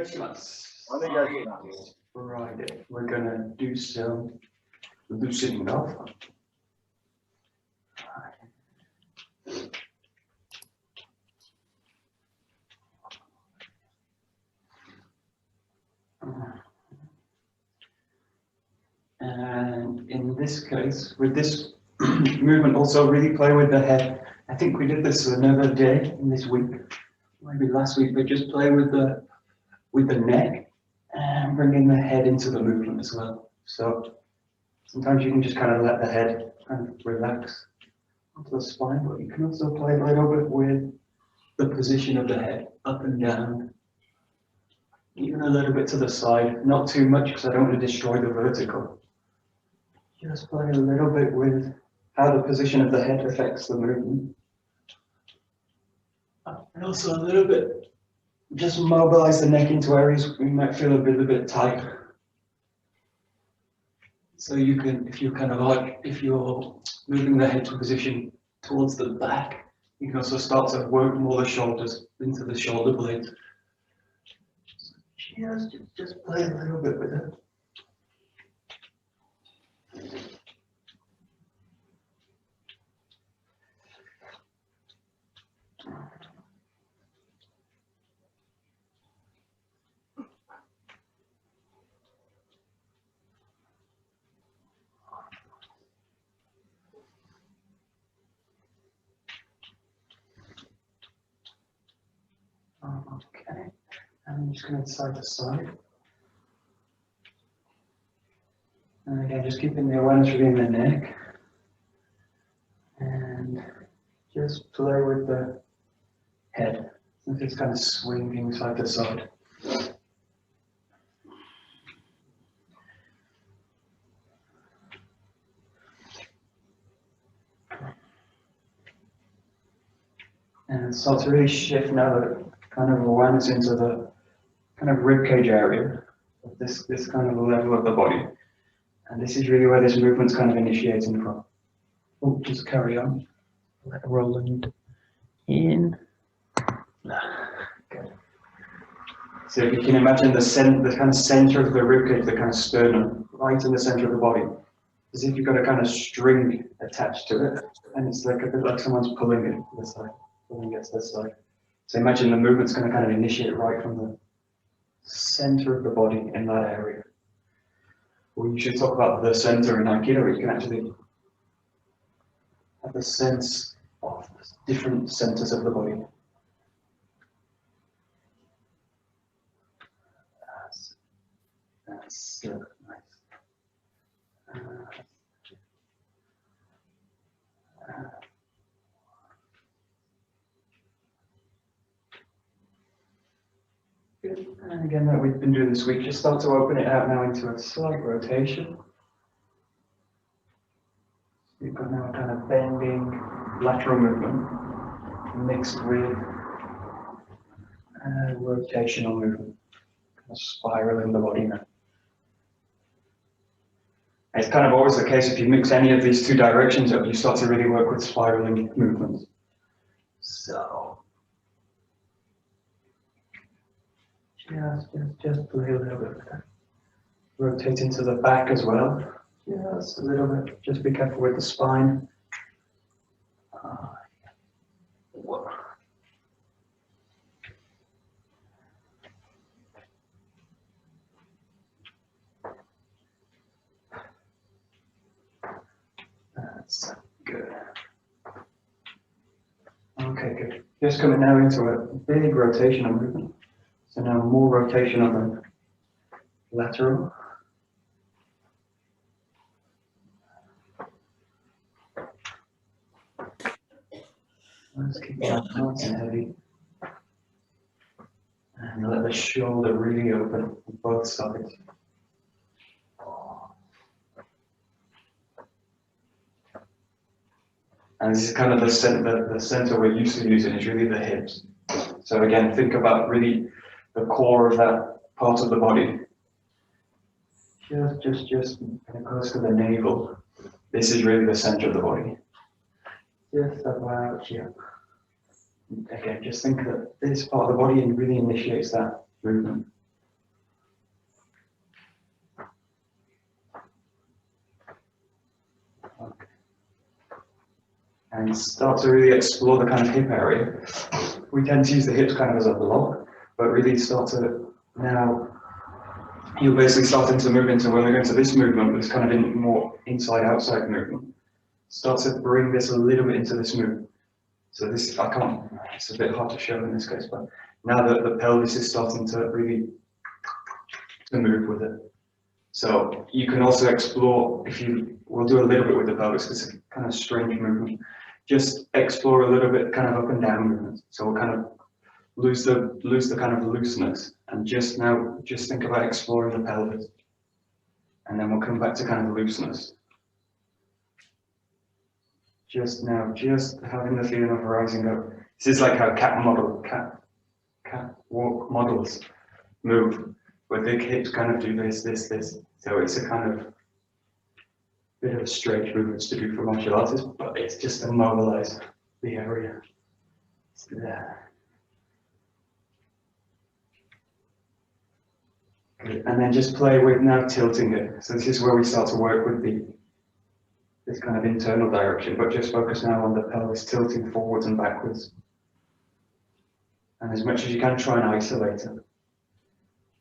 Onegaishimasu. Right, we're gonna do some loosening off. And in this case, with this movement, also really play with the head. I think we did this another day in this week, maybe last week, but just play with the neck and bringing the head into the movement as well. So sometimes you can just kind of let the head kind of relax onto the spine, but you can also play a little bit with the position of the head, up and down, even a little bit to the side, not too much because I don't want to destroy the vertical. Just play a little bit with how the position of the head affects the movement. And also a little bit, just mobilize the neck into areas we might feel a bit tight. So you can, if you're moving the head to a position towards the back, you can also start to work more the shoulders into the shoulder blades. Just play a little bit with it. Okay, I'm just going to side to side. And again, just keeping the awareness really in the neck. And just play with the head. If it's kind of swinging side to side. And start to really shift now the kind of awareness into the kind of rib cage area of this kind of level of the body. And this is really where this movement's kind of initiating from. Oh, just carry on. Let it roll in. Good. So if you can imagine the kind of center of the rib cage, the kind of sternum, right in the center of the body, as if you've got a kind of string attached to it, and it's like a bit like someone's pulling it to the side, pulling it to the side. So imagine the movement's going to kind of initiate right from the center of the body in that area. Or you should talk about the center in Aikido, where you can actually have a sense of different centers of the body. That's nice. Good. And again, that we've been doing this week, just start to open it out now into a slight rotation. You've got now a kind of bending lateral movement mixed with rotational movement, kind of spiraling the body now. It's kind of always the case if you mix any of these two directions up, you start to really work with spiraling movements. So just play a little bit with that. Rotate into the back as well. Just a little bit. Just be careful with the spine. That's good. Okay, good. Just coming now into a big rotational movement. So now more rotation on the lateral. Let's keep that nice and heavy. And let the shoulder really open on both sides. And this is kind of the center we're used to using is really the hips. So again, think about really the core of that part of the body. Just kind of close to the navel. This is really the center of the body. Just about here. Again, just think that this part of the body really initiates that movement. and start to really explore the kind of hip area. We tend to use the hips kind of as a block, but really start to now, you're basically starting to move into, when we go into this movement, this kind of more inside-outside movement, start to bring this a little bit into this move. So this, I can't, it's a bit hard to show in this case, but now that the pelvis is starting to really to move with it. So you can also explore, we'll do a little bit with the pelvis, because it's a kind of strange movement. Just explore a little bit kind of up and down movements. So we'll kind of lose the kind of looseness, and just think about exploring the pelvis. And then we'll come back to kind of looseness. Just having the feeling of rising up. This is like how catwalk models move, where big hips kind of do this. So it's a kind of bit of a strange movements to do for martial artists, but it's just to mobilize the area. It's there. Good. And then just play with now tilting it. So this is where we start to work with this kind of internal direction, but just focus now on the pelvis tilting forwards and backwards. And as much as you can, try and isolate it.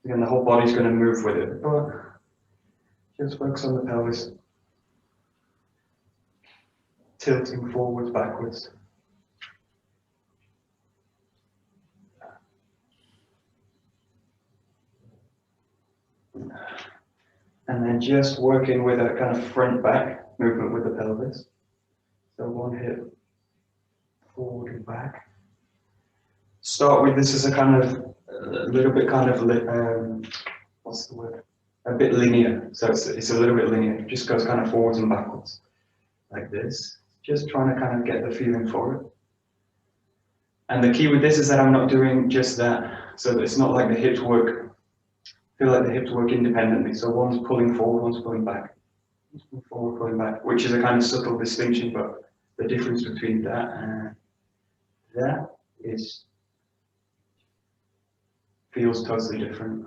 Again, the whole body's going to move with it, but just focus on the pelvis tilting forwards, backwards. And then just working with a kind of front-back movement with the pelvis. So one hip forward and back. Start with this as a kind of, a little bit kind of, what's the word? A bit linear. So it's a little bit linear. It just goes kind of forwards and backwards, like this. Just trying to kind of get the feeling for it. And the key with this is that I'm not doing just that. So that it's not like the hips work, feel like the hips work independently. So one's pulling forward, one's pulling back. One's pulling forward, pulling back, which is a kind of subtle distinction, but the difference between that and that feels totally different.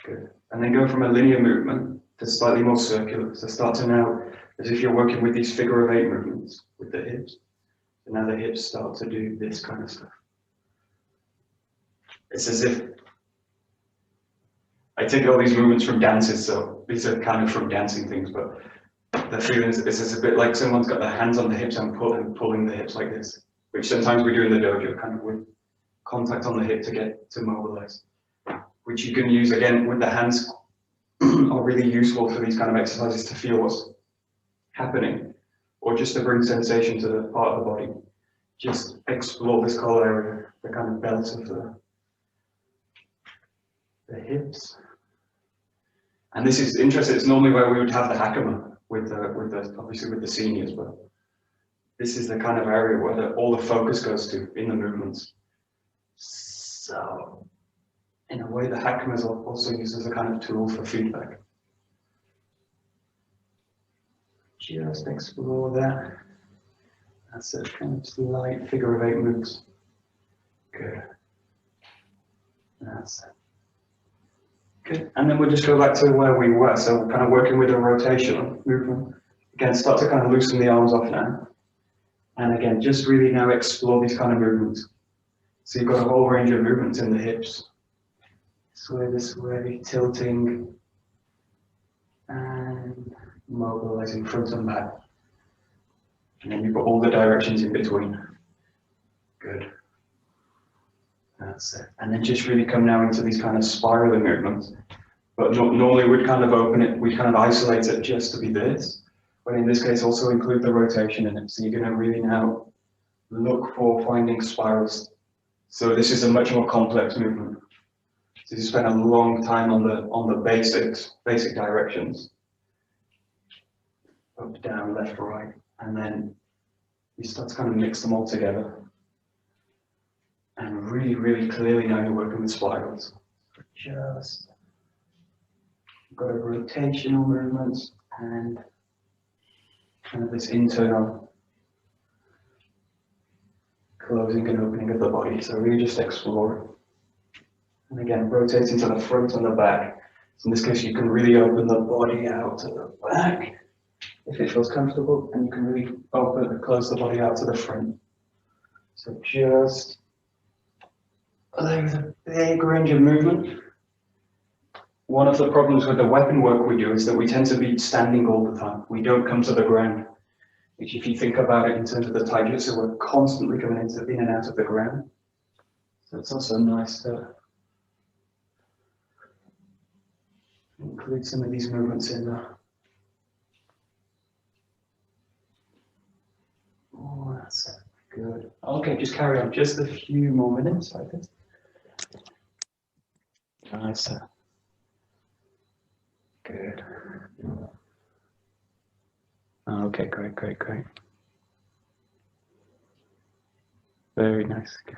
Good. And then go from a linear movement to slightly more circular. So start to now, as if you're working with these figure of 8 movements with the hips. And now the hips start to do this kind of stuff. It's as if I take all these movements from dances, so these are kind of from dancing things, but the feeling is a bit like someone's got their hands on the hips and pulling the hips like this, which sometimes we do in the dojo, kind of with contact on the hip to mobilize, which you can use again with the hands, are really useful for these kind of exercises to feel what's happening, or just to bring sensation to the part of the body. Just explore this collar area, the kind of belt of the hips. And this is interesting, it's normally where we would have the hakama obviously with the seniors, but this is the kind of area where all the focus goes to in the movements. So, in a way, the hakama is also used as a kind of tool for feedback. Just explore that. That's a kind of slight figure of 8 moves. Good. That's it. Good. And then we'll just go back to where we were. So kind of working with a rotational movement. Again, start to kind of loosen the arms off now. And again, just really now explore these kind of movements. So you've got a whole range of movements in the hips. This way, tilting and mobilizing front and back. And then you've got all the directions in between. Good. That's it. And then just really come now into these kind of spiraling movements. But normally we'd kind of open it, we'd kind of isolate it just to be this. But in this case, also include the rotation in it. So you're going to really now look for finding spirals. So this is a much more complex movement. So you spend a long time on the basic directions. Up, down, left, right. And then you start to kind of mix them all together. And really, really clearly now you're working with spirals. Just got a rotational movements and kind of this internal closing and opening of the body. So really just explore it. And again, rotating to the front and the back. So in this case, you can really open the body out to the back. if it feels comfortable, and you can really open and close the body out to the front. So just there's a big range of movement. One of the problems with the weapon work we do is that we tend to be standing all the time. We don't come to the ground. Which, if you think about it in terms of the Taijutsu, we're constantly coming in and out of the ground. So it's also nice to include some of these movements in there. Oh, that's good. Okay, just carry on. Just a few more minutes like this. Nice. Good. Okay, great. Very nice. Good.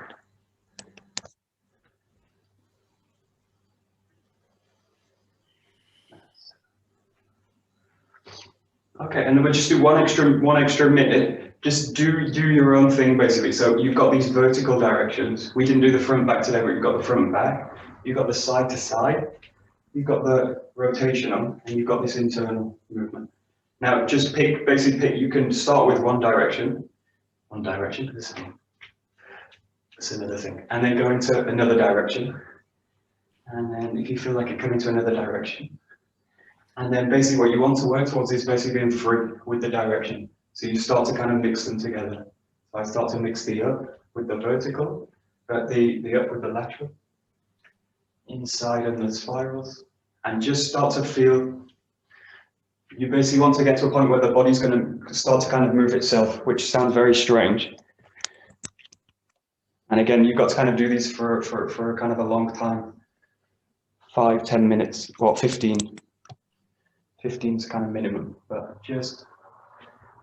Okay, and then we'll just do one extra minute. Just do your own thing basically. So you've got these vertical directions. We didn't do the front back today, but you've got the front back. You've got the side to side. You've got the rotational, and you've got this internal movement. Now, just pick. You can start with one direction. That's another thing. And then go into another direction. And then if you feel like it, come into another direction. And then basically what you want to work towards is basically being free with the direction. So you start to kind of mix them together. So I start to mix the up with the vertical, but the up with the lateral, inside of the spirals, and just start to feel. You basically want to get to a point where the body's going to start to kind of move itself, which sounds very strange. And again, you've got to kind of do these for kind of a long time. 5-10 minutes, or 15. 15 is kind of minimum, but just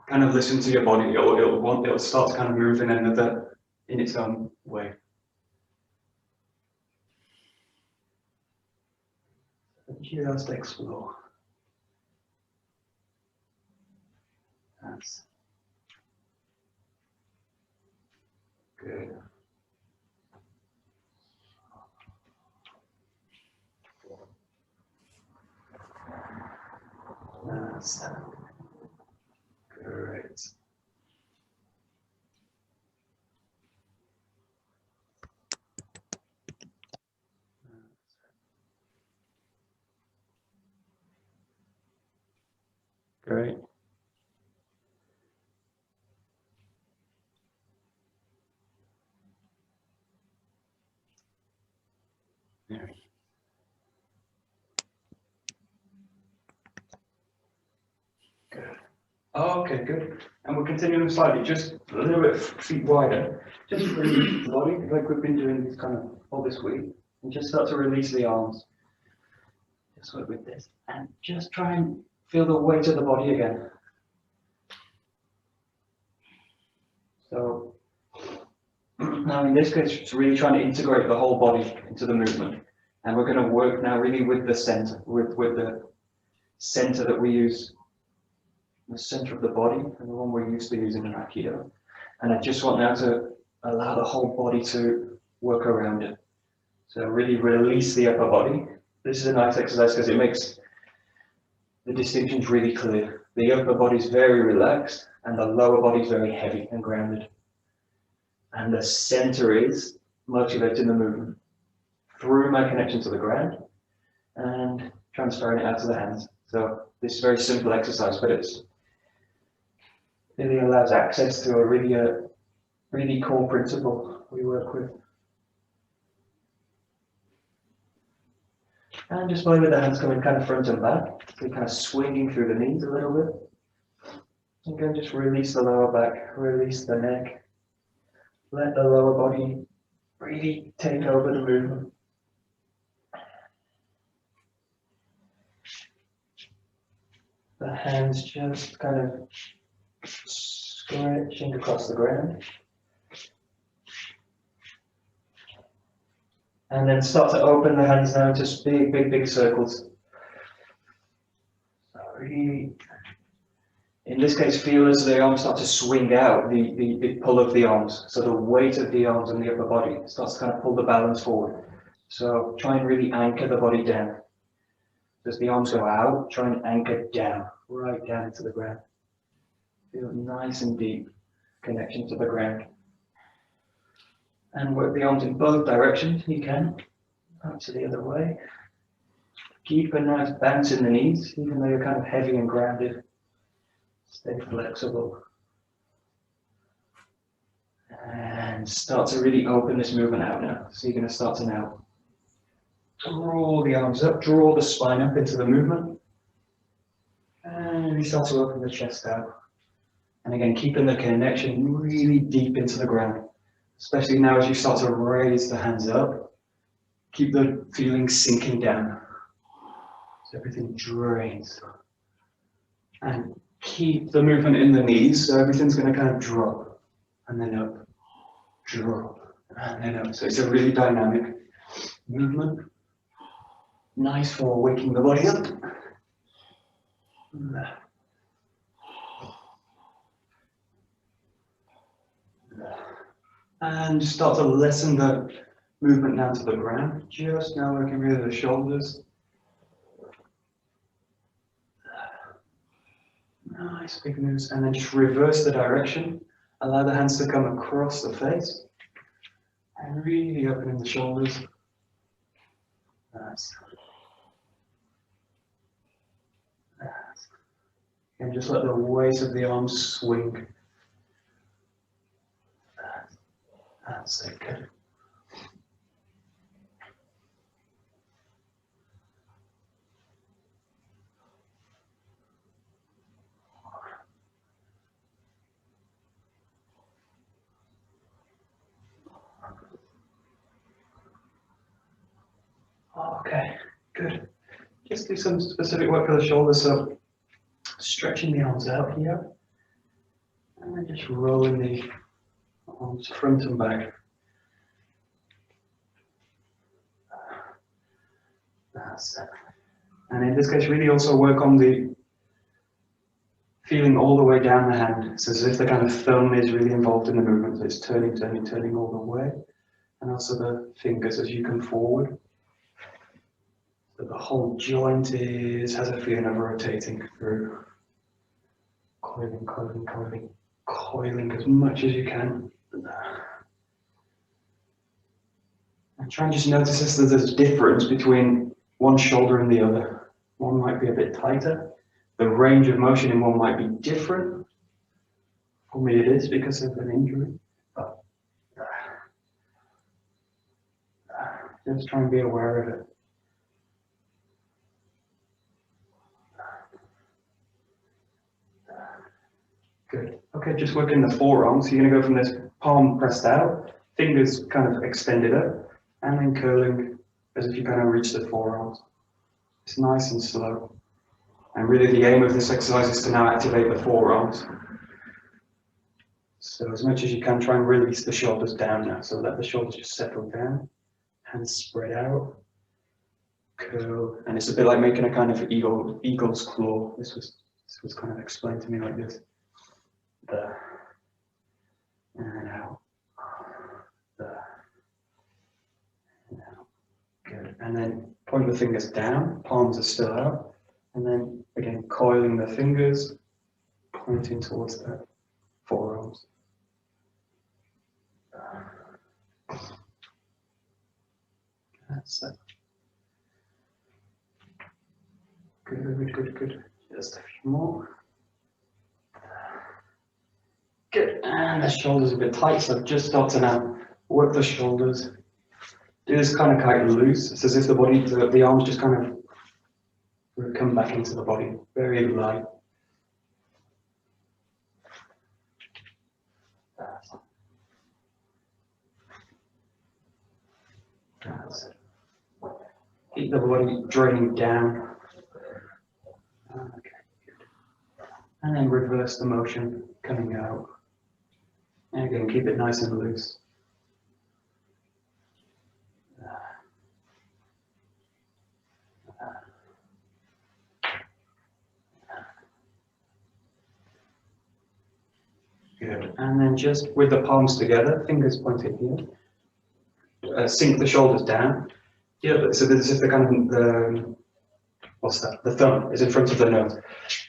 kind of listen to your body. It'll start to kind of move in its own way. Just explore. That's good. That's great. Great. There. Good. Okay, good. And we're continuing slightly, just a little bit feet wider. Just release the body, like we've been doing this kind of all this week. And just start to release the arms. Just work with this. And just try and feel the weight of the body again. So now in this case, it's really trying to integrate the whole body into the movement. And we're going to work now really with the center, with the center that we use, the center of the body, and the one we're used to using in Aikido. And I just want now to allow the whole body to work around it. So really release the upper body. This is a nice exercise because it makes the distinctions really clear. The upper body is very relaxed and the lower body is very heavy and grounded. And the center is motivating the movement through my connection to the ground and transferring it out to the hands. So this is a very simple exercise, but it really allows access to a really core principle we work with. And just play with the hands coming kind of front and back. So you're kind of swinging through the knees a little bit. And then just release the lower back, release the neck. Let the lower body really take over the movement. The hands just kind of stretching across the ground. And then start to open the hands now into big circles. So really, in this case, feel as the arms start to swing out, the pull of the arms. So the weight of the arms and the upper body starts to kind of pull the balance forward. So try and really anchor the body down. As the arms go out, try and anchor down, right down into the ground. Feel nice and deep connection to the ground. And work the arms in both directions if you can. Up to the other way. Keep a nice bounce in the knees, even though you're kind of heavy and grounded. Stay flexible. And start to really open this movement out now. So you're going to start to now draw the arms up, draw the spine up into the movement. And you start to open the chest out. And again, keeping the connection really deep into the ground. Especially now as you start to raise the hands up. Keep the feeling sinking down. So everything drains. And keep the movement in the knees, so everything's going to kind of drop. And then up. Drop. And then up. So it's a really dynamic movement. Nice for waking the body up. And start to lessen the movement now to the ground. Just now working really the shoulders. Nice big moves. And then just reverse the direction. Allow the hands to come across the face. And really opening the shoulders. Nice. And just let the weight of the arms swing. That's it, good. Okay, good. Just do some specific work for the shoulders, so stretching the arms out here, and then just rolling the arms front and back. That's it. And in this case, really also work on the feeling all the way down the hand. So as if the kind of thumb is really involved in the movement. So it's turning, turning, turning all the way. And also the fingers as you come forward. So the whole joint has a feeling of rotating through. Coiling, coiling, coiling, coiling as much as you can. And try and just notice this, that there's a difference between one shoulder and the other. One might be a bit tighter. The range of motion in one might be different. For me it is because of an injury. But just try and be aware of it. Good. Okay, just working the forearms. So you're going to go from this palm pressed out, fingers kind of extended up, and then curling as if you kind of reach the forearms. It's nice and slow. And really the aim of this exercise is to now activate the forearms. So as much as you can, try and release the shoulders down now. So let the shoulders just settle down, hands spread out, curl. And it's a bit like making a kind of eagle's claw. This was kind of explained to me like this. There. And out. There. And out. Good. And then point the fingers down, palms are still out. And then again, coiling the fingers, pointing towards the forearms. That's it. Good, good, good. Just a few more. Good, and the shoulders a bit tight, so just start to now work the shoulders. Do this kind of quite loose. It's as if the arms just kind of come back into the body, very light. That's it. Keep the body draining down. Okay, good. And then reverse the motion, coming out. And again, keep it nice and loose. Good. And then just with the palms together, fingers pointed here, sink the shoulders down. Yeah, so this is the kind of what's that? The thumb is in front of the nose.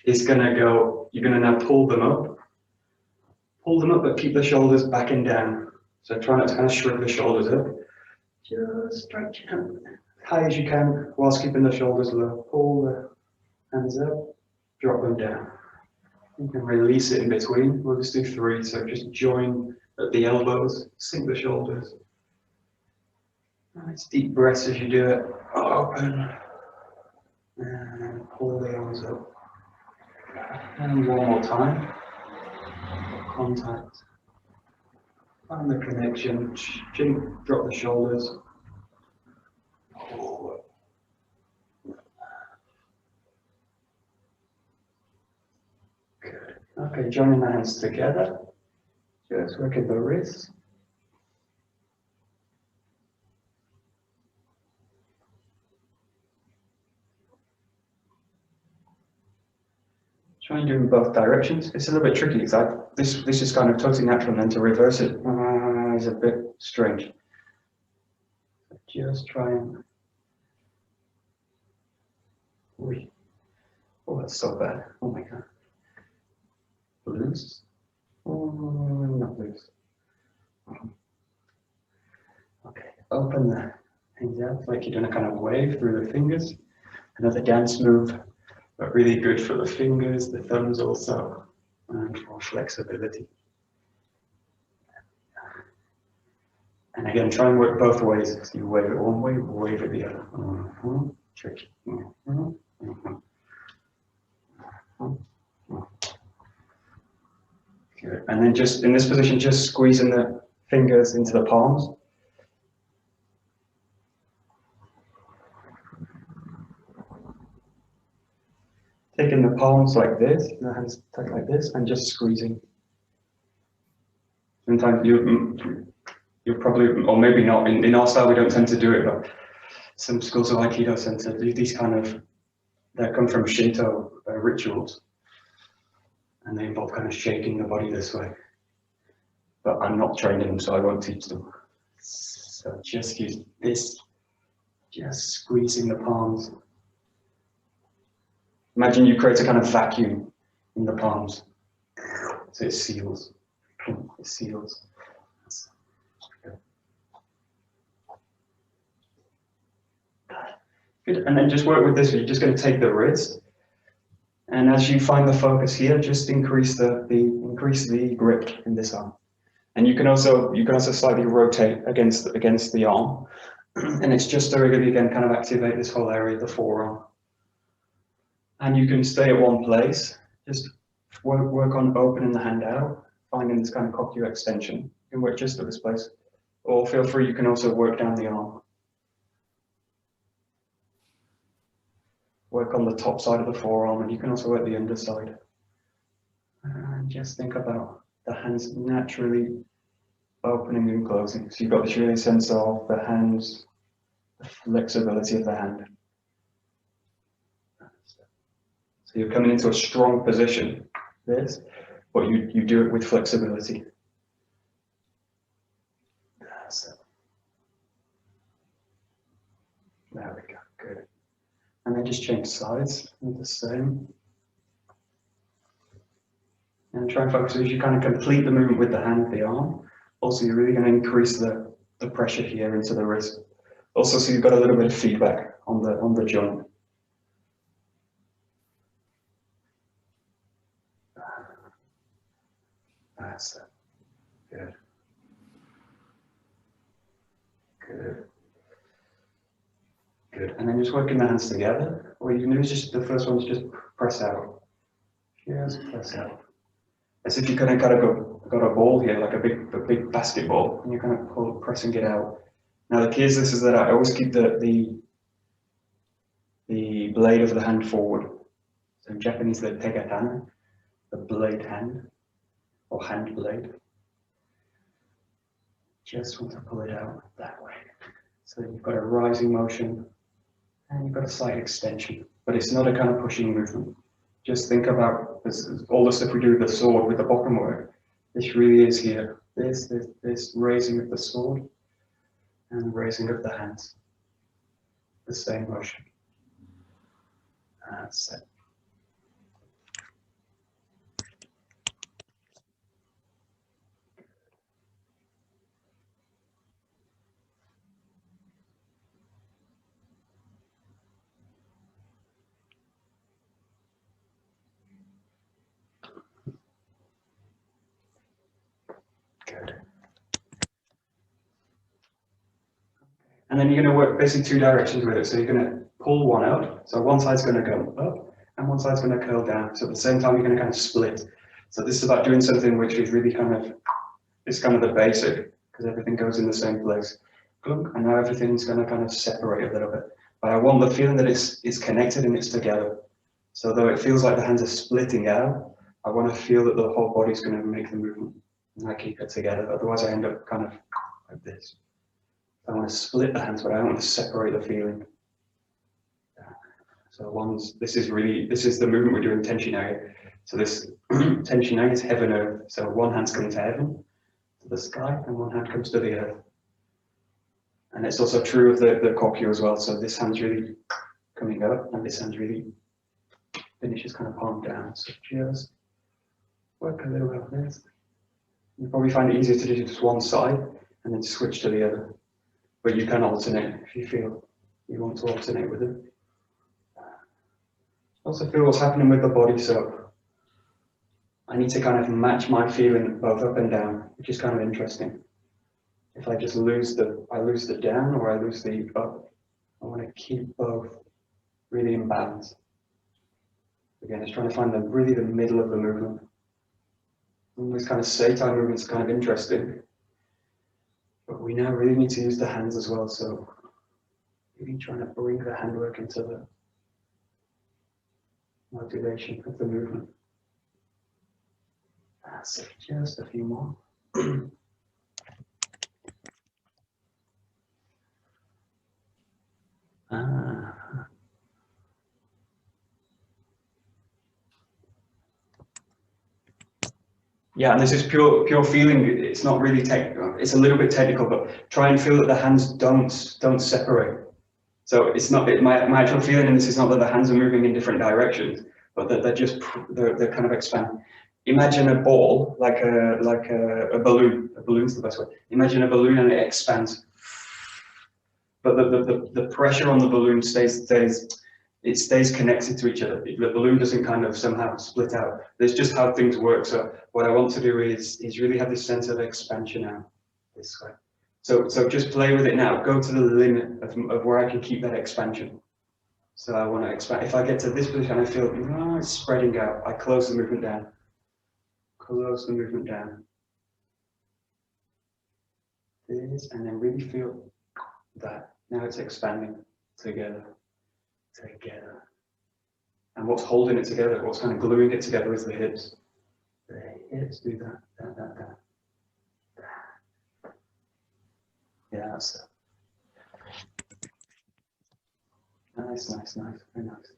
It's gonna go. You're gonna now pull them up Hold them up, but keep the shoulders back and down. So try not to kind of shrug the shoulders up. Just stretch out as high as you can whilst keeping the shoulders low. Pull the hands up, drop them down. You can release it in between. We'll just do 3. So just join at the elbows, sink the shoulders. Nice deep breaths as you do it. Open. And pull the arms up. And one more time. Contact. Find the connection. Drop the shoulders. Pull up. Good. Okay, joining the hands together. Just working the wrists. Try and do in both directions. It's a little bit tricky because this is kind of totally natural, and then to reverse it is a bit strange. Just try and. Oh, that's so bad. Oh my god. Loose? Oh, not loose. Okay, open the hands out like you're doing a kind of wave through the fingers. Another dance move, but really good for the fingers, the thumbs also, and for flexibility. And again, try and work both ways. So you wave it one way, wave it the other. Tricky. Good. And then just in this position, just squeezing the fingers into the palms. Taking the palms like this, the hands tight like this, and just squeezing. Sometimes you're probably, or maybe not, in our style we don't tend to do it, but some schools of Aikido tend to do these kind of, that come from Shinto rituals. And they involve kind of shaking the body this way. But I'm not trained in them, so I won't teach them. So just use this, just squeezing the palms. Imagine you create a kind of vacuum in the palms. So it seals. It seals. Good. And then just work with this. You're just going to take the wrist. And as you find the focus here, just increase the grip in this arm. And you can also slightly rotate against the arm. And it's just to really again kind of activate this whole area, the forearm. And you can stay at one place. Just work on opening the hand out, finding this kind of cocktail extension. You can work just at this place. Or feel free, you can also work down the arm. Work on the top side of the forearm, and you can also work the underside. And just think about the hands naturally opening and closing. So you've got this really sense of the hands, the flexibility of the hand. So you're coming into a strong position, this, but you do it with flexibility. That's it. There we go, good. And then just change sides, do the same. And try and focus as you kind of complete the movement with the hand, the arm. Also, you're really going to increase the pressure here into the wrist. Also, so you've got a little bit of feedback on the joint. That's it. Good. Good. Good. And then just working the hands together. What you can do is just, the first one is just press out. Just press out. As if you kind of got a ball here, like a big basketball, and you're kind of pressing it out. Now the key is this, is that I always keep the blade of the hand forward. So in Japanese, the tegatana, the blade hand, or hand blade. Just want to pull it out that way. So you've got a rising motion, and you've got a slight extension, but it's not a kind of pushing movement. Just think about this, all the stuff we do with the sword, with the bottom work. This really is here. This raising of the sword and raising of the hands. The same motion. That's it. And then you're going to work basically two directions with it. So you're going to pull one out. So one side's going to go up and one side's going to curl down. So at the same time, you're going to kind of split. So this is about doing something which is really kind of, it's kind of the basic, because everything goes in the same place. And now everything's going to kind of separate a little bit. But I want the feeling that it's connected and it's together. So though it feels like the hands are splitting out, I want to feel that the whole body's going to make the movement. And I keep it together. Otherwise I end up kind of like this. I want to split the hands, but I don't want to separate the feeling. So this is the movement we're doing Tenchinage. So this Tenchinage is heaven earth. So one hand's coming to heaven, to the sky, and one hand comes to the earth. And it's also true of the Kokyu as well. So this hand's really coming up, and this hand's really finishes kind of palm down. So just work a little bit of this. You probably find it easier to do just one side and then switch to the other. But you can alternate if you feel you want to alternate with it. Also feel what's happening with the body. So I need to kind of match my feeling both up and down, which is kind of interesting. If I just lose the down or I lose the up, I want to keep both really in balance. Again, it's trying to find really the middle of the movement. And this kind of Seitai movement is kind of interesting, but we now really need to use the hands as well. So really trying to bring the handwork into the motivation of the movement. So just a few more. Yeah, and this is pure feeling. It's not really technical. It's a little bit technical, but try and feel that the hands don't separate. So it's not my actual feeling, and this is not that the hands are moving in different directions, but that they're kind of expanding. Imagine a ball like a balloon. A balloon's the best way. Imagine a balloon and it expands, but the pressure on the balloon stays connected to each other. The balloon doesn't kind of somehow split out. That's just how things work. So what I want to do is really have this sense of expansion out this way. So just play with it now. Go to the limit of where I can keep that expansion. So I want to expand. If I get to this position, I feel it's spreading out. I close the movement down. Close the movement down. This, and then really feel that. Now it's expanding together. Together. And what's holding it together, what's kind of gluing it together is the hips. The hips do that. Yeah, that's it. Nice, very nice.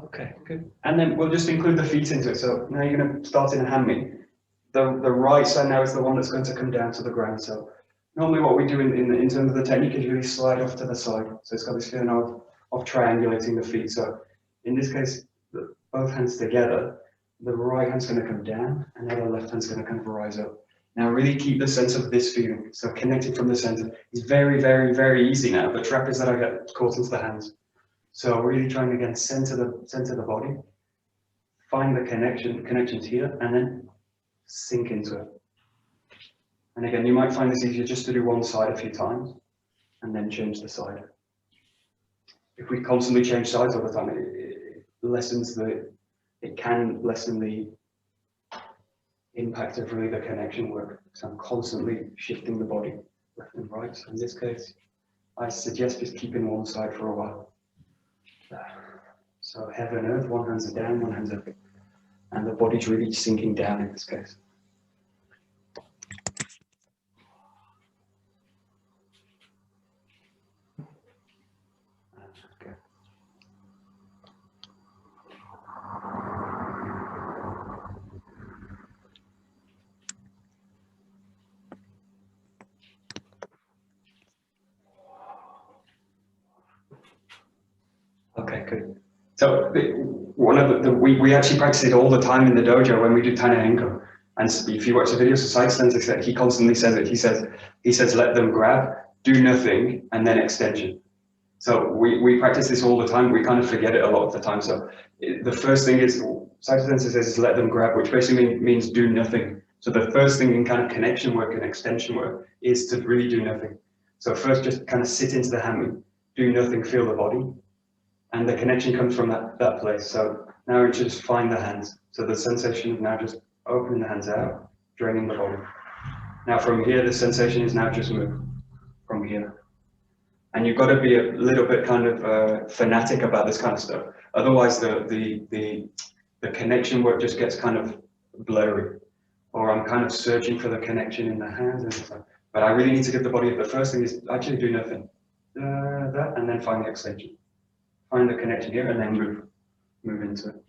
Okay, good. And then we'll just include the feet into it. So now you're going to start in a hanmi. The right side now is the one that's going to come down to the ground. So normally what we do in terms of the technique is really slide off to the side. So it's got this feeling of triangulating the feet. So in this case, both hands together, the right hand's going to come down and the left hand's going to kind of rise up. Now really keep the sense of this feeling. So connected from the center is very, very, very easy now, but trap is that I get caught into the hands. So really trying again, center the body, find the connections here, and then sink into it. And again, you might find this easier just to do one side a few times, and then change the side. If we constantly change sides all the time, it can lessen the impact of really the connection work. So I'm constantly shifting the body left and right. So in this case, I suggest just keeping one side for a while. So heaven and earth, one hand's down, one hand's up. And the body's really sinking down in this case. Okay. So one of we actually practice it all the time in the dojo when we do Tanahenko. And if you watch the videos of side sensei, he constantly says it. He says let them grab, do nothing, and then extension. So we practice this all the time. We kind of forget it a lot of the time. So the first thing is, side sensei says is let them grab, which basically means do nothing. So the first thing in kind of connection work and extension work is to really do nothing. So first just kind of sit into the hand, do nothing, feel the body. And the connection comes from that place. So now we just find the hands. So the sensation is now just opening the hands out, draining the body. Now from here, the sensation is now just move from here. And you've got to be a little bit kind of fanatic about this kind of stuff. Otherwise, the connection work just gets kind of blurry. Or I'm kind of searching for the connection in the hands and stuff. But I really need to get the body. The first thing is actually do nothing. That, and then find the extension. Find the connection here, and then move into it.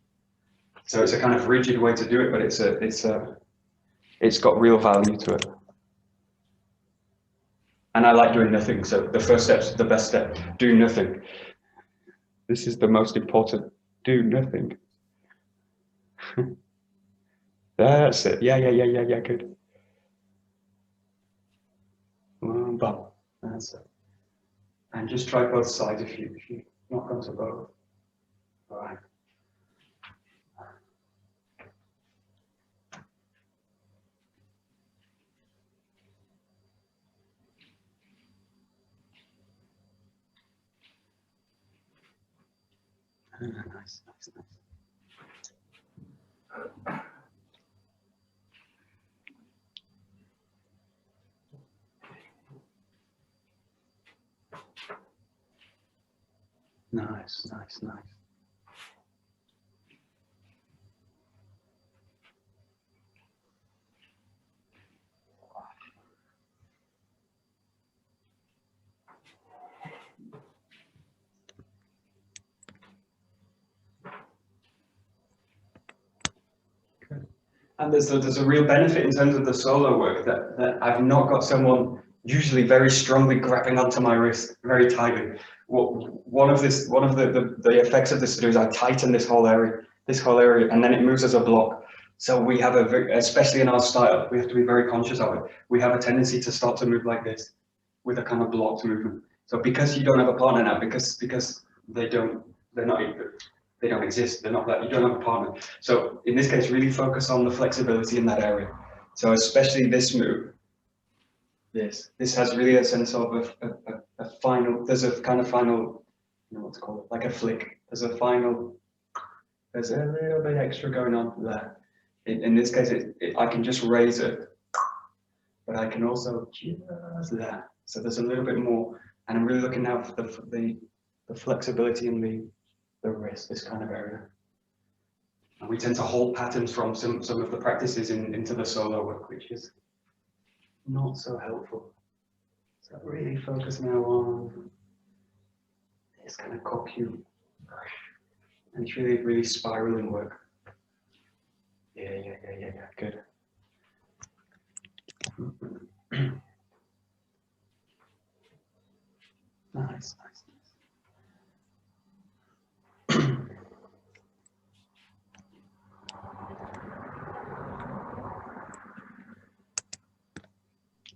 So it's a kind of rigid way to do it, but it's got real value to it. And I like doing nothing. So the first step's the best step. Do nothing. This is the most important. Do nothing. That's it. Yeah. Good. Bum. That's it. And just try both sides if you knock onto both. All right. Nice. Nice. And there's a real benefit in terms of the solo work that I've not got someone usually very strongly grabbing onto my wrist very tightly. One of the effects of this to do is I tighten this whole area, and then it moves as a block. So we have especially in our style, we have to be very conscious of it. We have a tendency to start to move like this with a kind of blocked movement. So because you don't have a partner now, because they don't exist. They're not that, you don't have a partner. So in this case, really focus on the flexibility in that area. So especially this move, this has really a sense of a final, there's a kind of final, you know what to call it, like a flick. There's a little bit extra going on there. In this case, I can just raise it, but I can also just that. So there's a little bit more, and I'm really looking now for the flexibility in the wrist, this kind of area. And we tend to hold patterns from some of the practices into the solo work, which is not so helpful. So really focus now on this kind of kokyu. And it's really spiraling work. Yeah, good. Nice.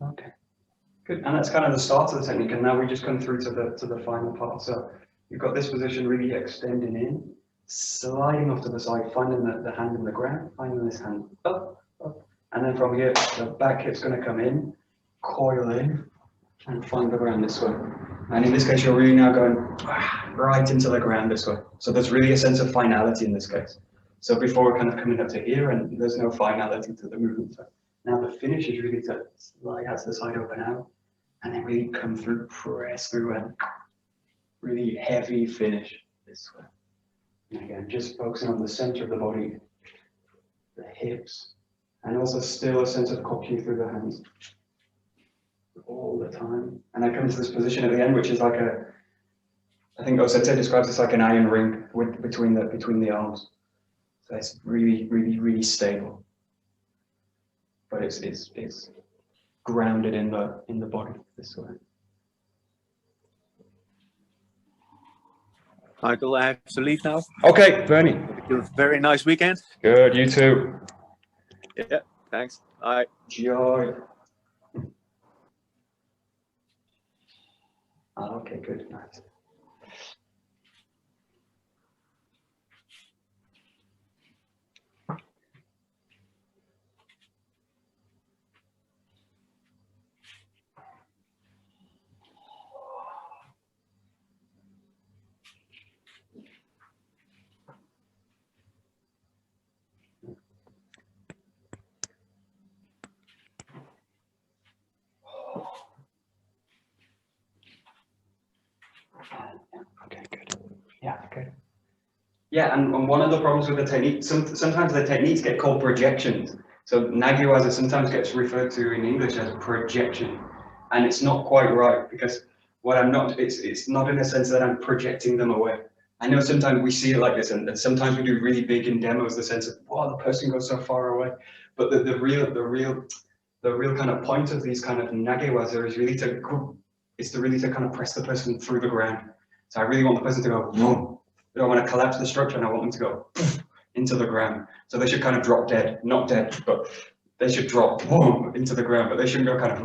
Okay, good. And that's kind of the start of the technique. And now we just come through to the final part. So you've got this position really extending in, sliding off to the side, finding the hand in the ground, finding this hand up. And then from here, the back hip's going to come in, coil in, and find the ground this way. And in this case, you're really now going right into the ground this way. So there's really a sense of finality in this case. So before we're kind of coming up to here, and there's no finality to the movement. So now the finish is really to slide out to the side, open out, and then really come through, press through, and really heavy finish this way. And again, just focusing on the center of the body, the hips, and also still a sense of kokyu through the hands all the time. And I come to this position at the end, which is like I think Osete describes this like an iron ring between the arms. So it's really stable, but it's grounded in the body this way. Michael, I have to leave now. Okay, Bernie. You have a very nice weekend. Good, you too. Yeah, thanks. Bye. Joy. Oh, okay, good, nice. Okay, good. Yeah, good. Yeah, and one of the problems with the technique, sometimes the techniques get called projections. So Nagiwaza sometimes gets referred to in English as projection, and it's not quite right because what I'm not, it's not in the sense that I'm projecting them away. I know sometimes we see it like this, and sometimes we do really big in demos, the sense of, wow, the person goes so far away. But the real kind of point of these kind of Nagiwaza is really to kind of press the person through the ground. So I really want the person to go, boom. I don't want to collapse the structure, and I want them to go into the ground. So they should kind of drop dead, not dead, but they should drop boom into the ground, but they shouldn't go kind of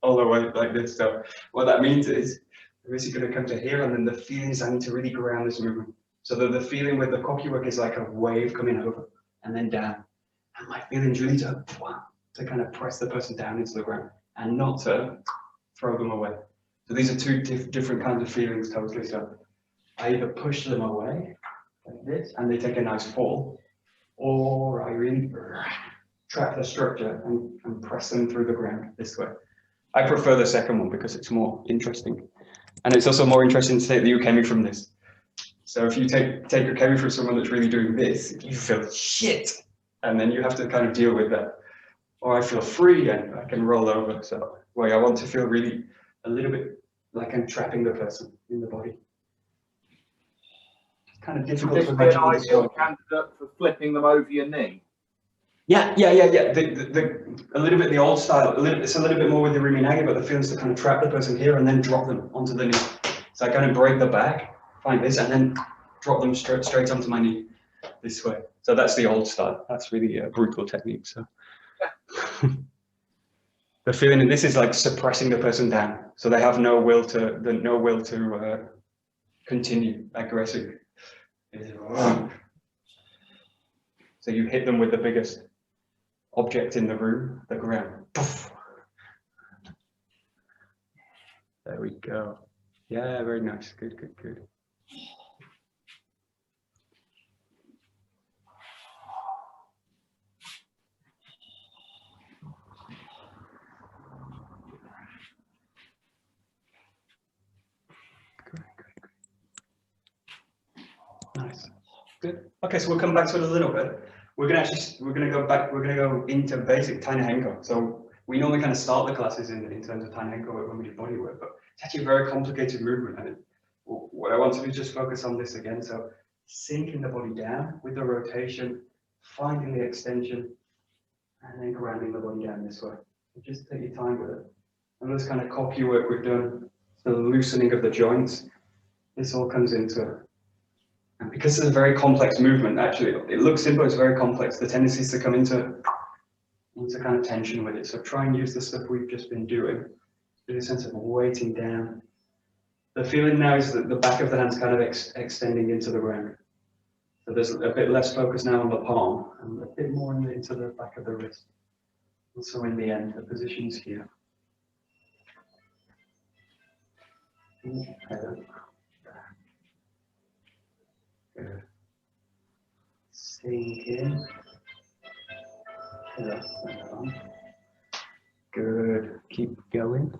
all the way like this. So what that means is they're basically going to come to here, and then the feeling is I need to really ground this movement. So the feeling with the koki work is like a wave coming over and then down. And my feeling is really to kind of press the person down into the ground and not to throw them away. So these are two different kinds of feelings totally. So I either push them away like this and they take a nice fall, or I really trap the structure and press them through the ground this way. I prefer the second one because it's more interesting. And it's also more interesting to take the ukemi from this. So if you take ukemi from someone that's really doing this, you feel shit. And then you have to kind of deal with that. Or I feel free and I can roll over. So I want to feel really a little bit like I'm trapping the person in the body. Kind of difficult to imagine. Would this be an ideal candidate for flipping them over your knee? Yeah. A little bit the old style. It's a little bit more with the Riminagi, but the feelings to kind of trap the person here and then drop them onto the knee. So I kind of break the back, find this, and then drop them straight onto my knee this way. So that's the old style. That's really a brutal technique. So the feeling in this is like suppressing the person down, so they have no will to continue aggressive. So you hit them with the biggest object in the room, the ground. Poof. There we go. Yeah, very nice. Good. Good. Nice. Good. Okay, so we'll come back to it a little bit. We're gonna go into basic Taina Henko. So we normally kind of start the classes in terms of Taina Henko when we do body work, but it's actually a very complicated movement. And what I want to do is just focus on this again. So sinking the body down with the rotation, finding the extension, and then grounding the body down this way. So just take your time with it. And this kind of koki work we've done, the loosening of the joints, this all comes into it. And because it's a very complex movement, actually, it looks simple, it's very complex. The tendency is to come into kind of tension with it. So try and use the stuff we've just been doing. Get a sense of weighting down. The feeling now is that the back of the hand's kind of extending into the ground. So there's a bit less focus now on the palm and a bit more into the back of the wrist. Also in the end, the position's here. Good. Sink in. Good. Keep going.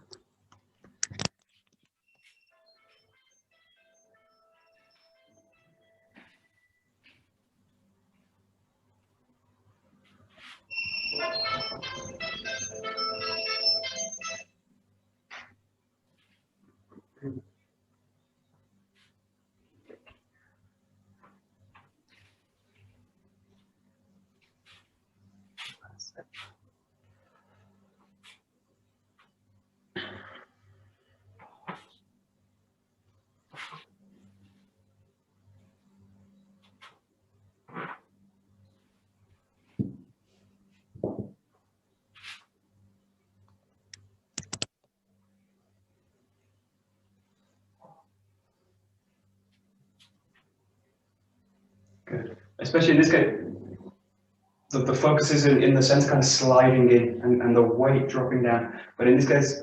Good. Especially in this case, the focus is in the sense kind of sliding in and the weight dropping down. But in this case,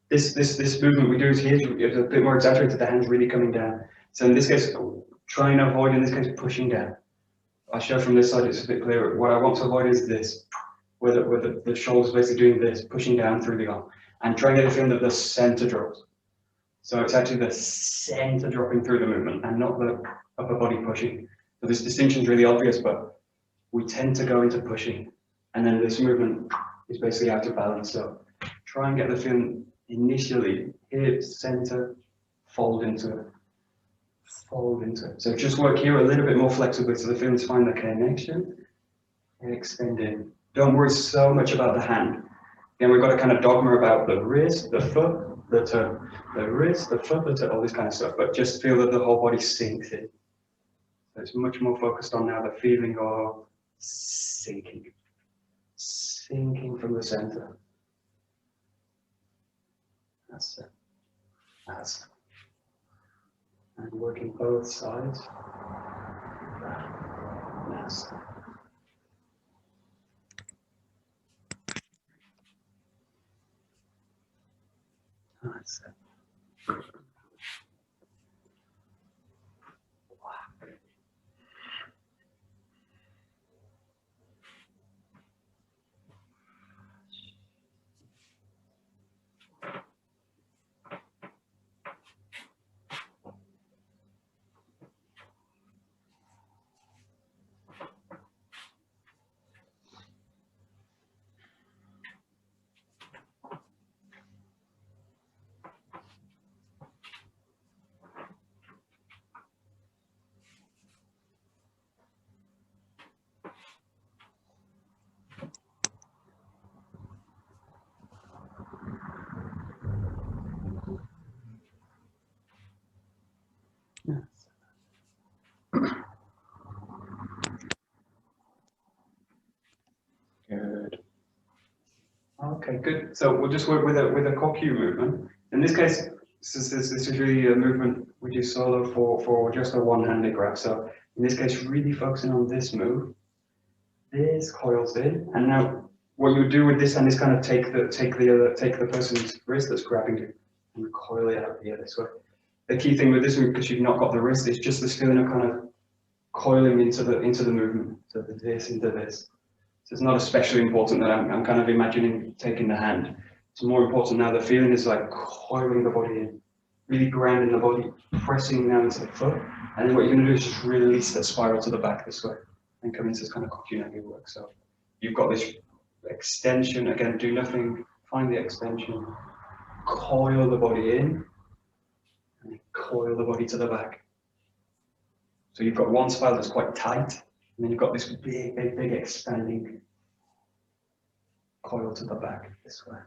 this movement we do is here is a bit more exaggerated, the hands really coming down. So in this case, try and avoid, in this case, pushing down. I show from this side, it's a bit clearer. What I want to avoid is this, where the shoulders basically doing this, pushing down through the arm. And try and get a feeling that the center drops. So it's actually the center dropping through the movement and not the upper body pushing. So this distinction is really obvious, but we tend to go into pushing. And then this movement is basically out of balance. So try and get the feeling initially, hips, center, fold into it. Fold into it. So just work here a little bit more flexibly so the feelings find the connection. Extend in. Don't worry so much about the hand. Again, we've got a kind of dogma about the wrist, the foot, the toe. The wrist, the foot, the toe, all this kind of stuff. But just feel that the whole body sinks in. So it's much more focused on now the feeling of sinking. Sinking from the center. That's it. That's it. And working both sides. That's it. That's it. Good. Okay, good. So we'll just work with a kokyu movement. In this case, this is really a movement we do solo for just a one-handed grab. So in this case, really focusing on this move. This coils in, and now what you do with this hand is kind of take the person's wrist that's grabbing you and coil it out here this way. The key thing with this move, because you've not got the wrist, is just this feeling of kind of coiling into the movement. So this into this. So it's not especially important that I'm kind of imagining taking the hand. It's more important now the feeling is like coiling the body in, really grounding the body, pressing down into the foot. And then what you're going to do is just release that spiral to the back this way and come into this kind of kokyu work. So you've got this extension, again, do nothing, find the extension, coil the body in, and then coil the body to the back. So you've got one spiral that's quite tight, and then you've got this big expanding coil to the back this way.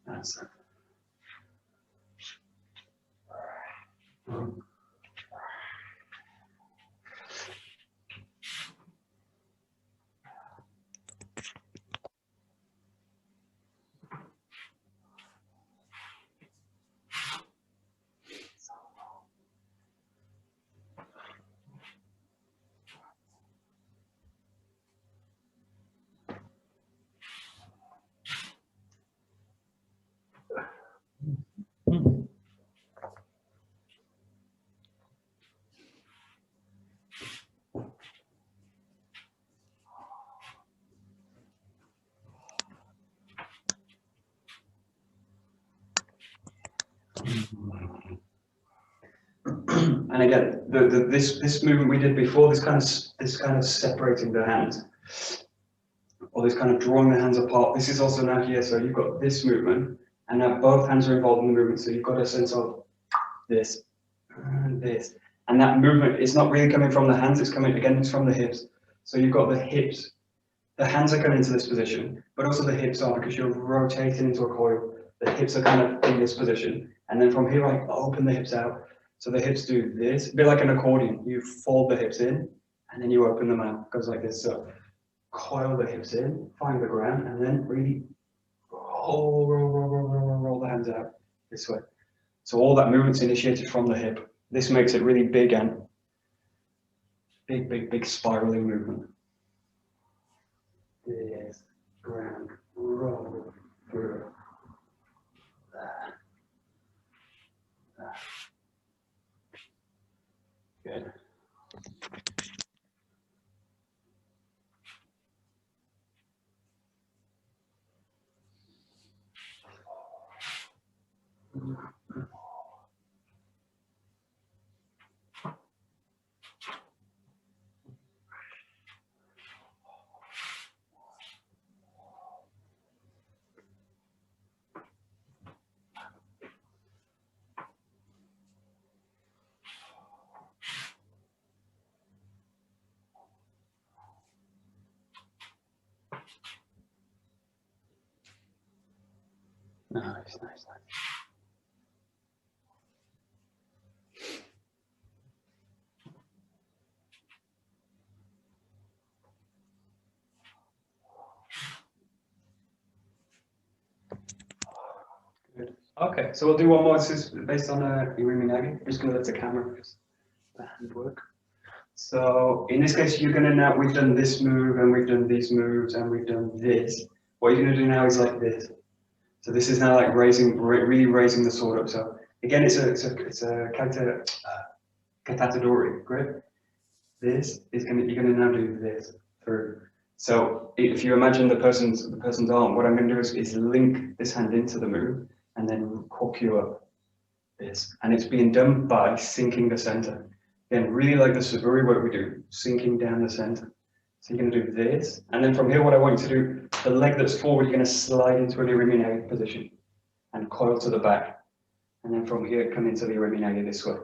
That's it. And again, this movement we did before, this kind of separating the hands, or this kind of drawing the hands apart. This is also now here. So you've got this movement, and now both hands are involved in the movement. So you've got a sense of this and this, and that movement is not really coming from the hands. It's coming again. It's from the hips. So you've got the hips. The hands are coming into this position, but also the hips are, because you're rotating into a coil. The hips are kind of in this position, and then from here I open the hips out. So the hips do this, a bit like an accordion. You fold the hips in, and then you open them out. It goes like this. So coil the hips in, find the ground, and then really roll the hands out this way. So all that movement's initiated from the hip. This makes it really big and big spiraling movement. This ground roll through. There. There. Good. Nice. Good. Okay, so we'll do one more. This is based on Irimi Nagi. I'm just going to let the camera just the hand work. So in this case, you're going to now, we've done this move and we've done these moves and we've done this. What you're going to do now is like this. So this is now like really raising the sword up. So again, it's a katatadori grip. This is you're going to now do this through. So if you imagine the person's arm, what I'm going to do is link this hand into the move and then hook you up this. And it's being done by sinking the center. Again, really like the Suburi work we do, sinking down the center. So you're going to do this, and then from here, what I want you to do, the leg that's forward, you're going to slide into an Irimi Nagi position and coil to the back. And then from here, come into the Irimi Nagi this way.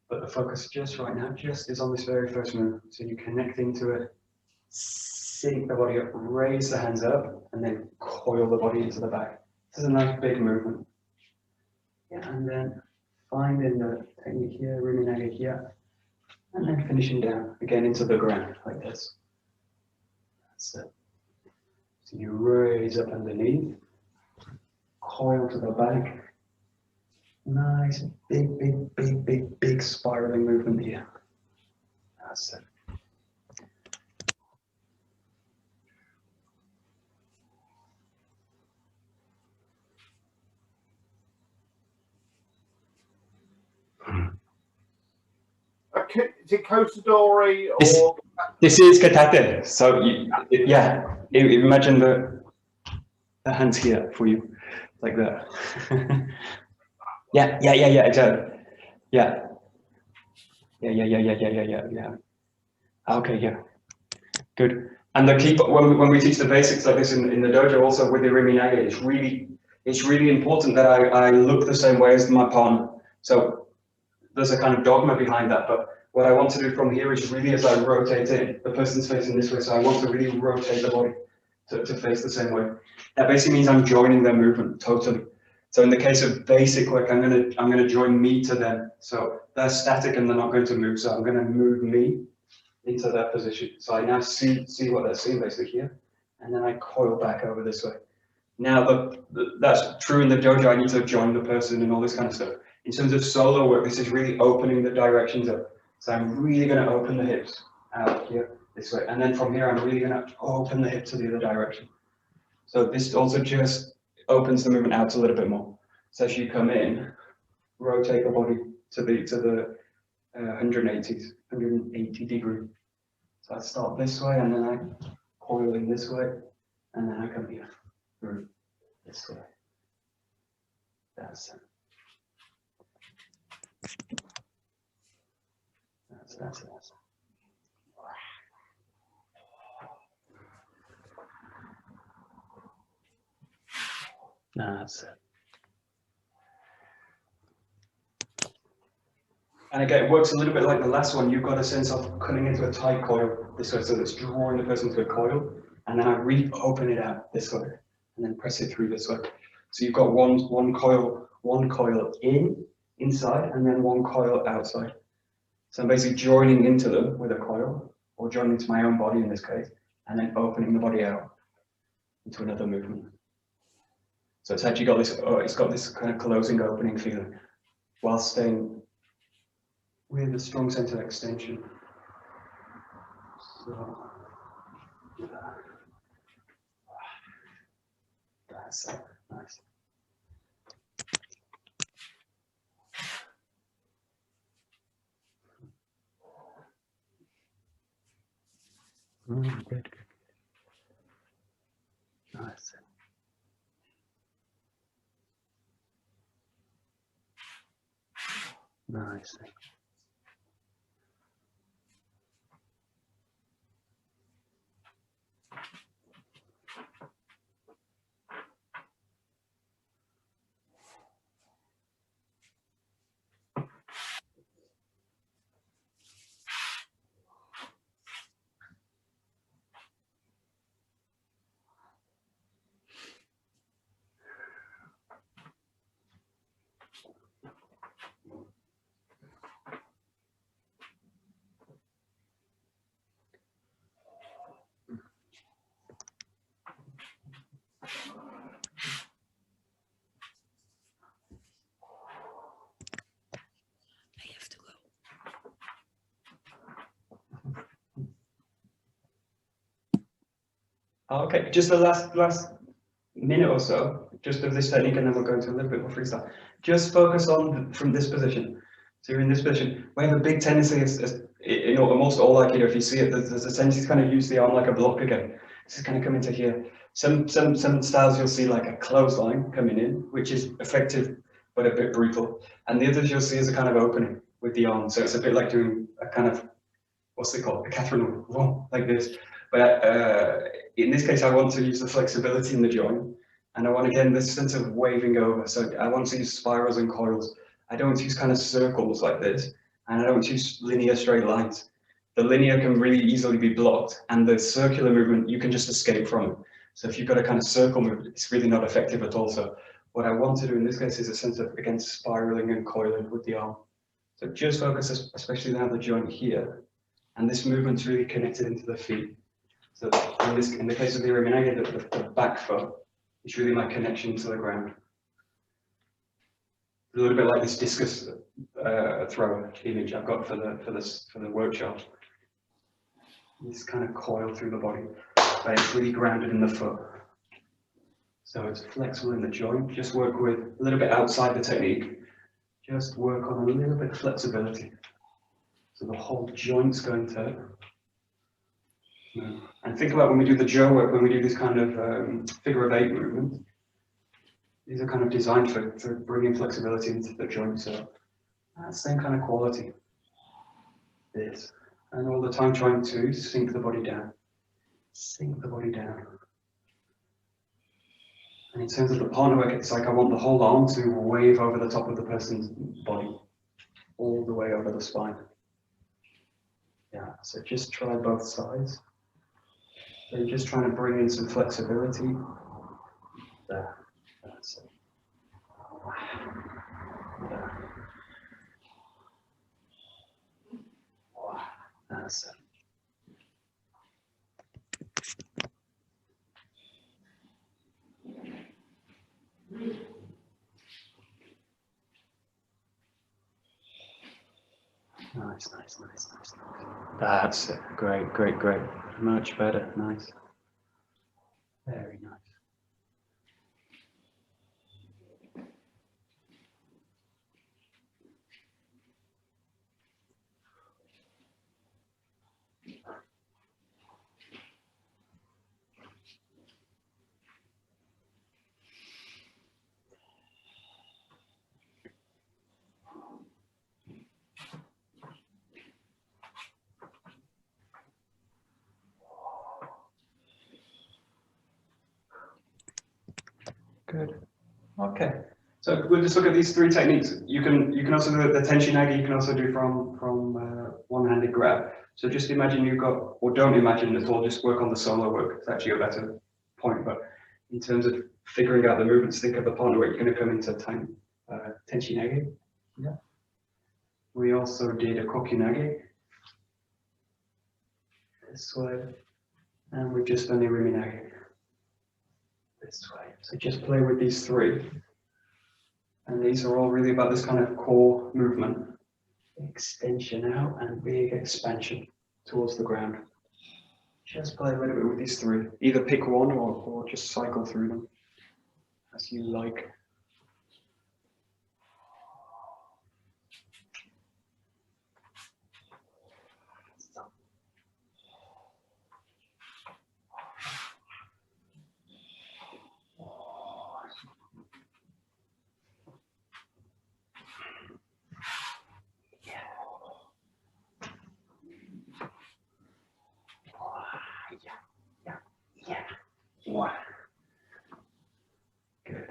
But the focus just right now, is on this very first move. So you connect into it, sink the body up, raise the hands up, and then coil the body into the back. This is a nice big movement. Yeah, and then finding the technique here, Irimi Nagi here, and then finishing down again into the ground like this. That's it. So you raise up underneath, coil to the back. Nice, big spiraling movement here. That's it. Is it Kosadori or? This is katate. So imagine the hands here for you, like that. Yeah, exactly. Yeah. Okay, yeah. Good. And the key, when we teach the basics like this in the dojo, also with the Irimi Nagi, it's really important that I look the same way as my partner. So there's a kind of dogma behind that, but what I want to do from here is really, as I rotate in, the person's facing this way, so I want to really rotate the body to face the same way. That basically means I'm joining their movement totally. So in the case of basic work, I'm gonna join me to them. So they're static and they're not going to move. So I'm gonna move me into their position. So I now see what they're seeing basically here, and then I coil back over this way. Now that's true in the dojo. I need to join the person and all this kind of stuff. In terms of solo work, this is really opening the directions up. So I'm really going to open the hips out here this way, and then from here I'm really going to open the hip to the other direction. So this also just opens the movement out a little bit more. So as you come in, rotate the body to the 180 degree. So I start this way, and then I coil in this way, and then I come here through this way. That's it. That's it. That's it. And again, it works a little bit like the last one. You've got a sense of coming into a tight coil this way, so it's drawing the person to a coil, and then I re-open it out this way, and then press it through this way. So you've got one coil inside, and then one coil outside. So I'm basically joining into them with a coil, or joining into my own body in this case, and then opening the body out into another movement. So it's actually got this, it's got this kind of closing, opening feeling, while staying with a strong sense of extension. So, that's nice. Good. Nice. Nice. Okay, just the last minute or so, just of this technique, and then we'll go into a little bit more freestyle. Just focus on from this position. So you're in this position. We have a big tendency, in almost all Aikido, if you see it, there's a tendency to kind of use the arm like a block again. This is kind of coming to here. Some styles you'll see like a clothesline coming in, which is effective but a bit brutal. And the others you'll see is a kind of opening with the arm. So it's a bit like doing a kind of, what's it called? A Catherine like this. But in this case, I want to use the flexibility in the joint. And I want, again, this sense of waving over. So I want to use spirals and coils. I don't want to use kind of circles like this. And I don't want to use linear straight lines. The linear can really easily be blocked. And the circular movement, you can just escape from it. So if you've got a kind of circle movement, it's really not effective at all. So what I want to do in this case is a sense of, again, spiraling and coiling with the arm. So just focus, especially now the joint here. And this movement's really connected into the feet. So in the case of the Iriminage, the back foot is really my connection to the ground. A little bit like this discus thrower image I've got for the workshop. This kind of coil through the body, but it's really grounded in the foot. So it's flexible in the joint. Just work with a little bit outside the technique. Just work on a little bit of flexibility. So the whole joint's going to. And think about when we do the Dojo work, when we do this kind of figure of eight movement, these are kind of designed for bringing flexibility into the joint. So same kind of quality. This. And all the time trying to sink the body down. Sink the body down. And in terms of the partner work, it's like I want the whole arm to wave over the top of the person's body, all the way over the spine. Yeah, so just try both sides. So you're just trying to bring in some flexibility. There, that's it. There. That's it. Nice. That's it. Great. Much better. Nice. Very nice. Good. Okay. So we'll just look at these three techniques. You can also do the tenchinagi. You can also do from one-handed grab. So just imagine you've got, or don't imagine at all. Just work on the solo work. It's actually a better point. But in terms of figuring out the movements, think of the partner work. You're going to come into tenchinagi. Yeah. We also did a kokinage this way, and we've just done the Iriminage this way. So just play with these three. And these are all really about this kind of core movement. Extension out and big expansion towards the ground. Just play a little bit with these three. Either pick one or just cycle through them as you like. Wow. Good.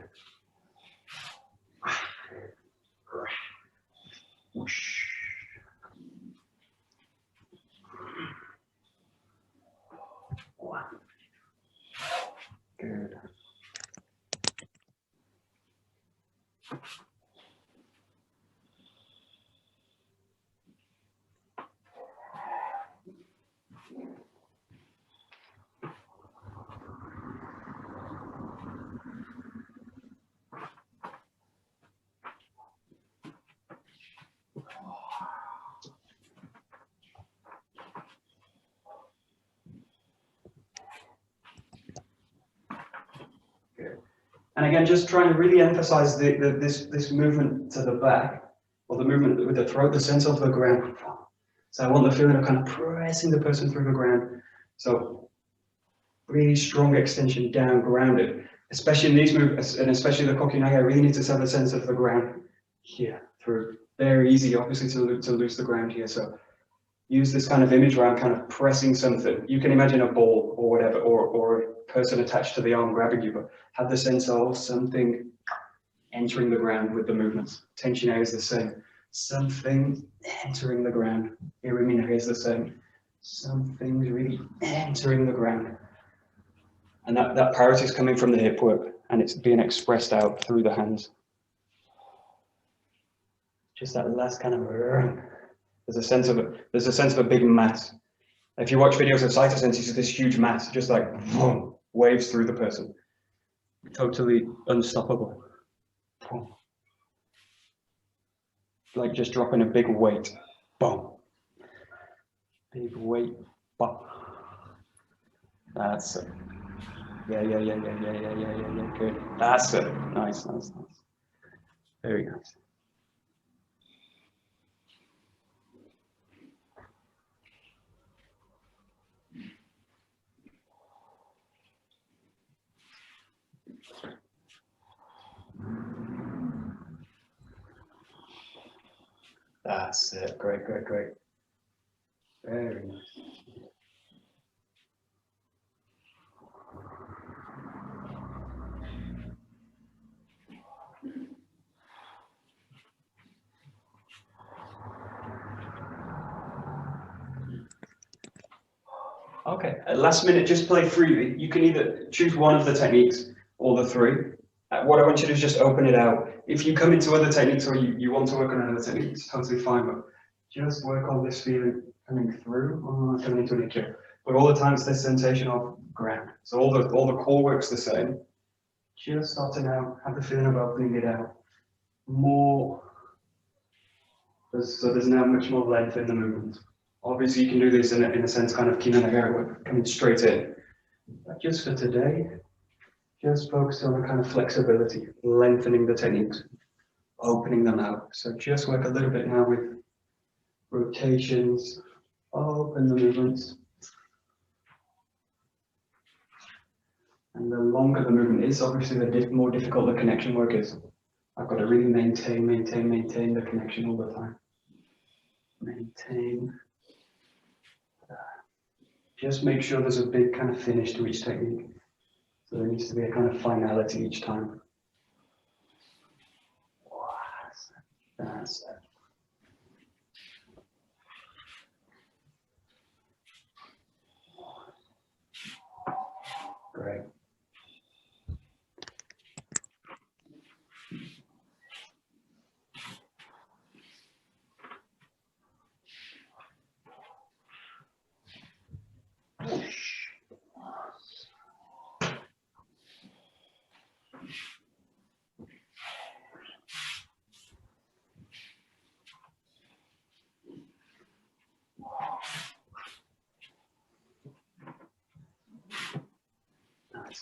Whoosh. Wow. Good. Good. And again, just trying to really emphasize this movement to the back, or the movement with the throat, the sense of the ground. So I want the feeling of kind of pressing the person through the ground. So really strong extension down, grounded. Especially in these movements, and especially the kokinage, I really need to have a sense of the ground here through. Very easy, obviously, to lose the ground here. So use this kind of image where I'm kind of pressing something. You can imagine a ball or whatever, or a person attached to the arm grabbing you, but have the sense of something entering the ground with the movements. Tension area is the same. Something entering the ground. Irimina is the same. Something's really entering the ground. And that parity is coming from the hip work, and it's being expressed out through the hands. Just that last kind of there's a sense of a big mass. If you watch videos of cytosense, you see this huge mass, just like boom, waves through the person. Totally unstoppable. Boom. Like just dropping a big weight. Boom. Big weight. Boom. That's it. Yeah. Good. That's it. Nice. Very nice. That's it. Great. Very nice. Okay, at last minute, just play freely. You can either choose one of the techniques or the three. What I want you to do is just open it out. If you come into other techniques or you want to work on another technique, it's totally fine, but just work on this feeling coming through, coming into an ikyo. But all the time it's this sensation of ground. So all the core work's the same. Just starting out, have the feeling of opening it out. More, so there's now much more length in the movement. Obviously, you can do this in a sense, kind of kinanagara, coming straight in. But just for today, just focus on the kind of flexibility, lengthening the techniques, opening them out. So just work a little bit now with rotations, open the movements. And the longer the movement is, obviously, the more difficult the connection work is. I've got to really maintain the connection all the time. Maintain. Just make sure there's a big kind of finish to each technique. So there needs to be a kind of finality each time. That's it. Great.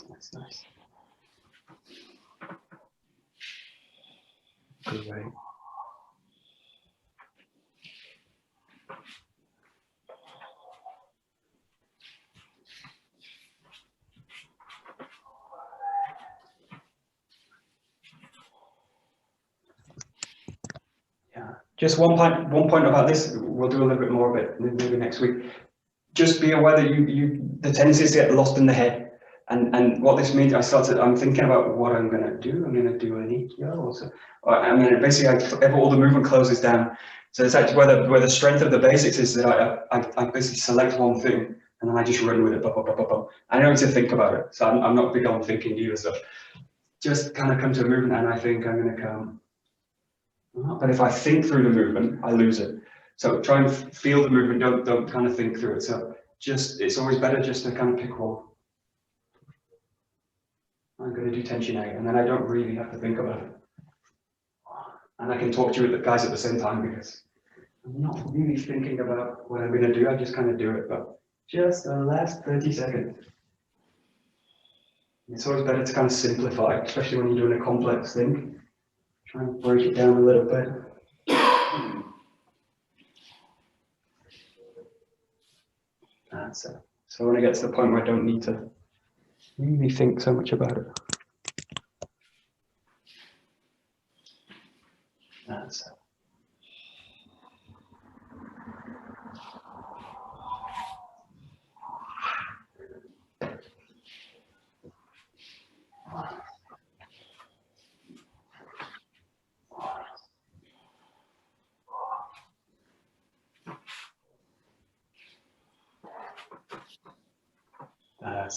Nice. Great. Yeah, just one point about this. We'll do a little bit more of it maybe next week. Just be aware that the tendency is to get lost in the head. And what this means, I'm thinking about what I'm going to do. I'm going to do an Ikkyo also. I mean, basically, all the movement closes down. So it's actually where the strength of the basics is that I basically select one thing and then I just run with it. I don't need to think about it. So I'm not big on thinking either. So just kind of come to a movement and I think I'm going to come. But if I think through the movement, I lose it. So try and feel the movement. Don't kind of think through it. So it's always better just to kind of pick one. I'm going to do tension A, and then I don't really have to think about it. And I can talk to you guys at the same time because I'm not really thinking about what I'm going to do. I just kind of do it, but just the last 30 seconds. It's always better to kind of simplify, especially when you're doing a complex thing. Try and break it down a little bit. That's it. So when I get to the point where I don't need to really think so much about it. That's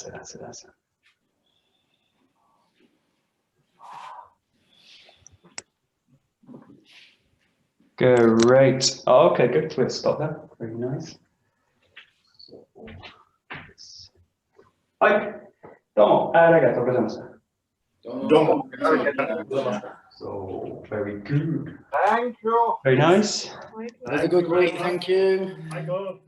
it. That's it. Great. Oh, okay, good. We'll stop there. Very nice. Hi. Domo. Arigatou gozaimasu. So, very good. Thank you. Very nice. Have a good week, thank you. I go.